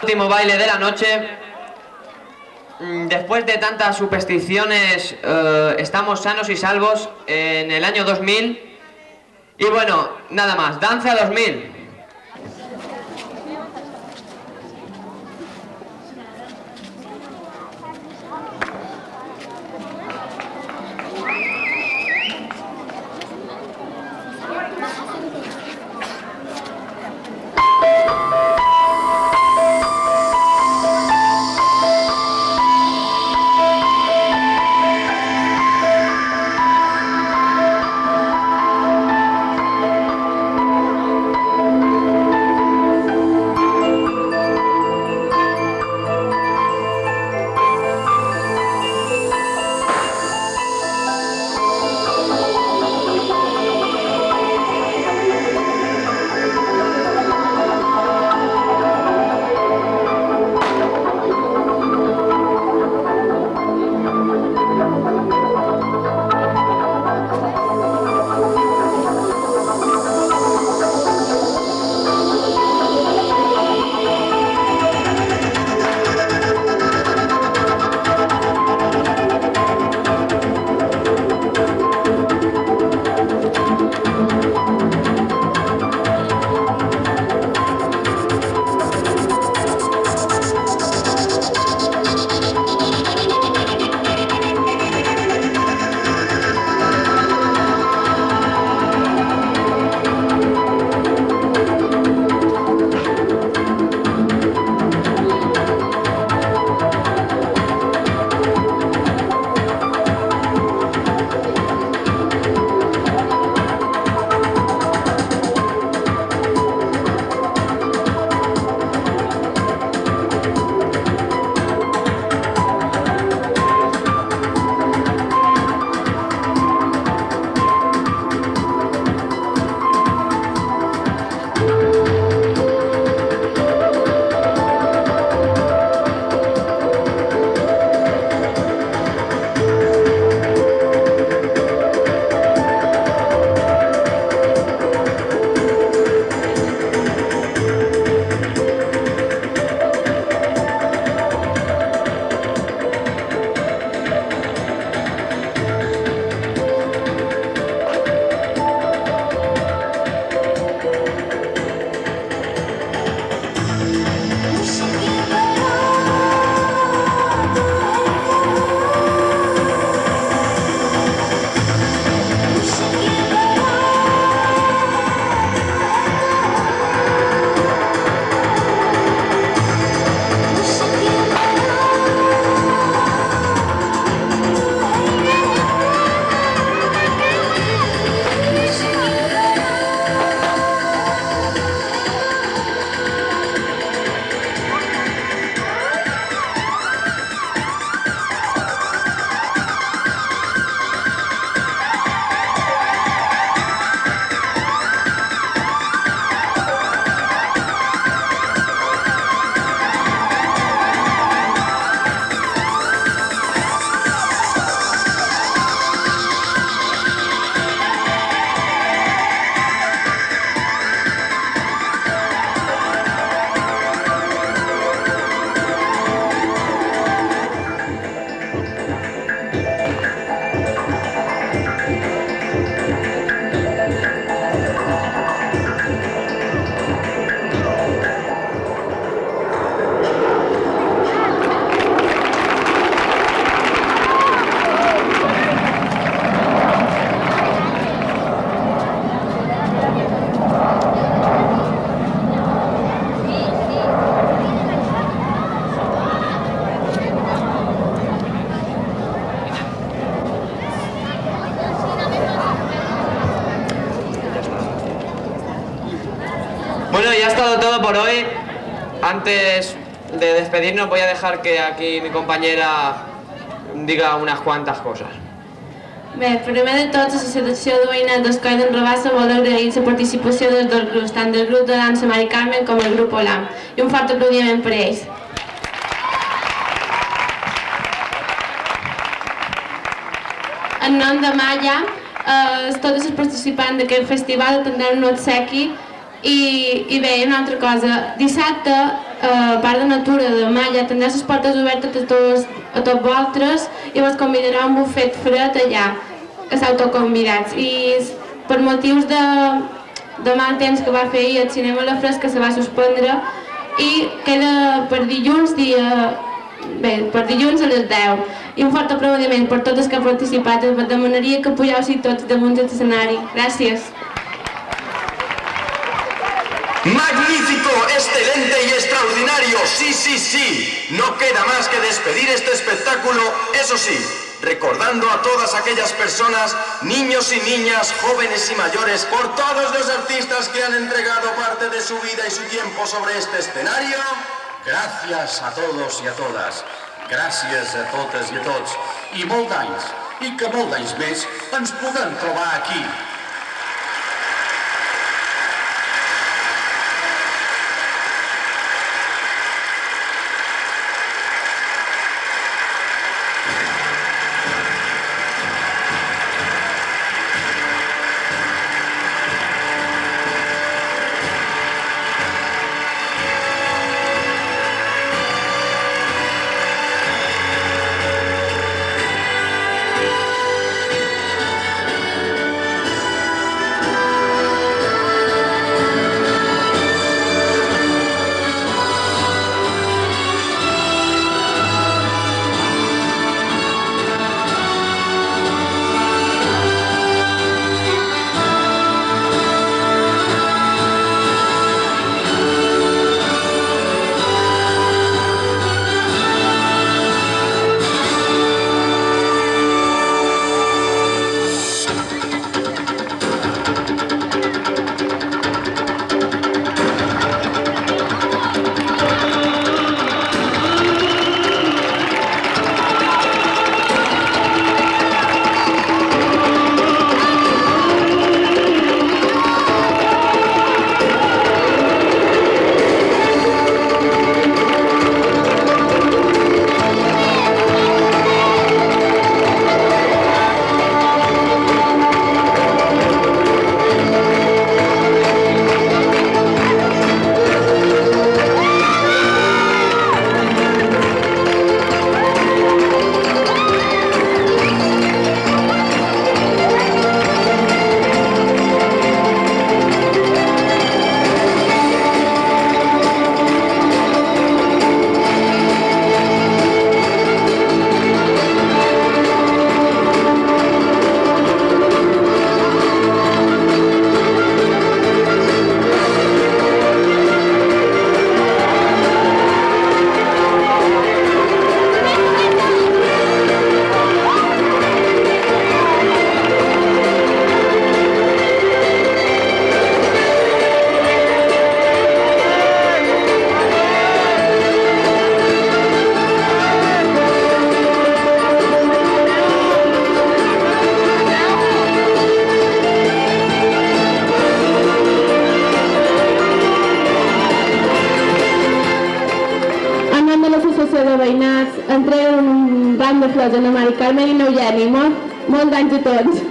Último baile de la noche. después de tantas supersticiones, estamos sanos y salvos en el año 2000. Y bueno, nada más, Danza 2000. Bueno, ya ha estado todo por hoy. Antes de despedirnos voy a dejar que aquí mi compañera diga unas cuantas coses. Bé, primer de tot, l'Associació de Veïnat d'Escoll d'en Rabassa vol agrair la participació dels dos grups, tant del grup de dansa Mari Carmen com el grup Olam, i un fort aplaudiment per ells. En nom de Malla, tots els participants d'aquest festival tindran un obsequi i bé, una altra cosa, dissabte, Parc de Natura de Malla tindrà les portes obertes a tots vosaltres i vos convidarà a un bufet fred allà, a s'autoconvidats. I per motius de mal temps que va fer ahir el cinema a la fresca se va suspendre i queda per dilluns per dilluns a les 10. I un fort aplaudiment per tots els que han participat. Us demanaria que pugeu tots damunt de l'escenari. Gràcies. Magnífico, excelente y extraordinario, sí, sí, sí. No queda más que despedir este espectáculo, eso sí, recordando a todas aquellas personas, niños y niñas, jóvenes y mayores, por todos los artistas que han entregado parte de su vida y su tiempo sobre este escenario. Gràcies a todos i a totes. Gràcies a totes i a tots. I molts anys, i que molts anys més, ens podem trobar aquí. entreguen un ram de flors a la Mari Carmen i n'Eugeni. Molts anys a tots.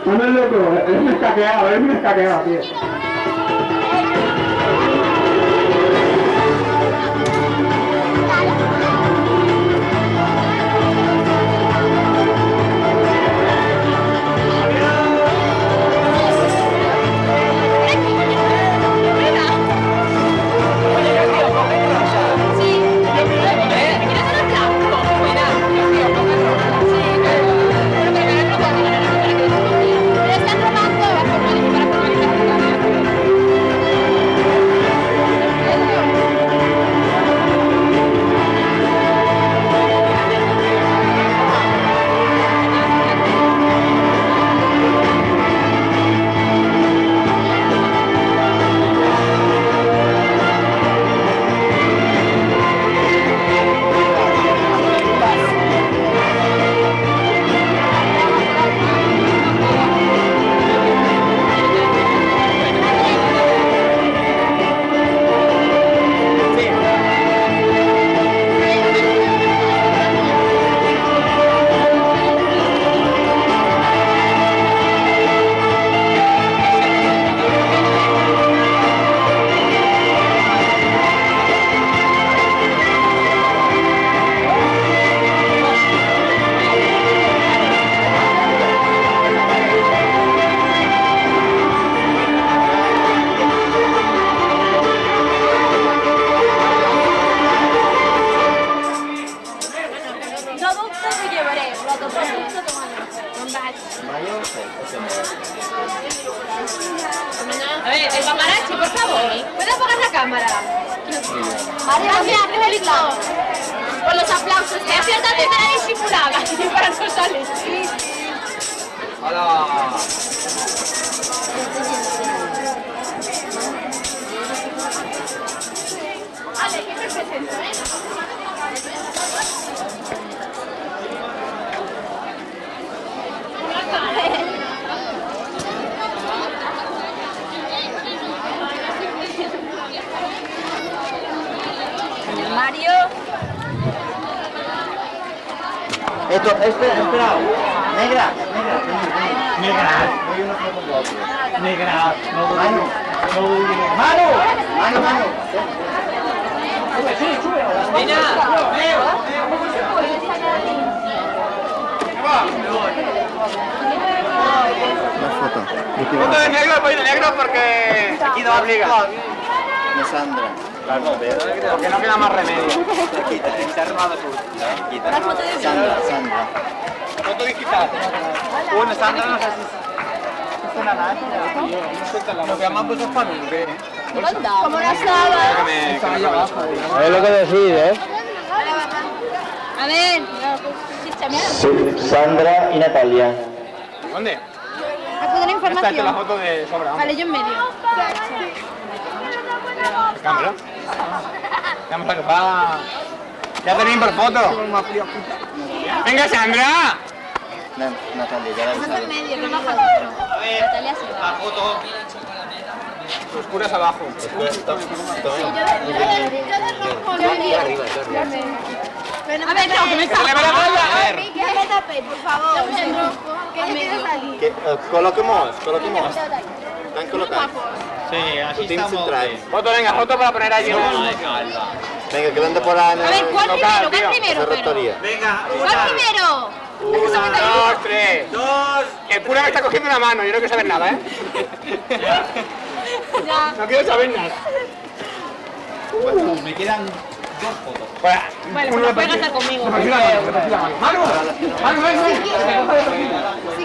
Manuel loco, es un escaqueado, tío. A ver, el paparazzi, por favor. ¿Puede apagar la cámara? Gracias, público. Por los aplausos. Es cierta primera disimulada. Y para no salir. Hola. Vale, ¿qué me presento, Mario. Espera. Negra. Manu. Foto de negro, voy de negro porque aquí no obliga. De Sandra. Porque no queda más remedio. Se ha armado su. Sandra. Foto digital. Bueno, Sandra no sé si suena nada. Lo que más puesto es para mí. Como la sala. Es lo que decís, ¿eh? A ver. Sandra y Natalia. ¿Dónde? Aquí de la Esta es la información. foto de sobra. Vale, yo en medio. Cámara. Vamos a que va. Ya tenéis por foto. Venga, Sandra. Natalia, ya la he Más en avisado. medio, que baja otro. Natalia se va. La foto. Los curas abajo. A ver, no, que me ¡Que le va la malla! A ver. Que me tape, por favor. Que me quiere salir. Coloquemos. ¿Están colocados? Sí, así estamos. Foto, venga, foto para poner allí. Venga, que vende por ahí. A ver, ¿cuál Local, primero? tío. ¿Cuál primero? Rectoría. ¿Cuál primero? 1, 2, 3. El cura me está cogiendo una mano, yo no quiero saber nada, ¿eh? Ya. No quiero saber nada. Me quedan 2 fotos. Bueno, pues puedes hacer conmigo. Manu, ven. Si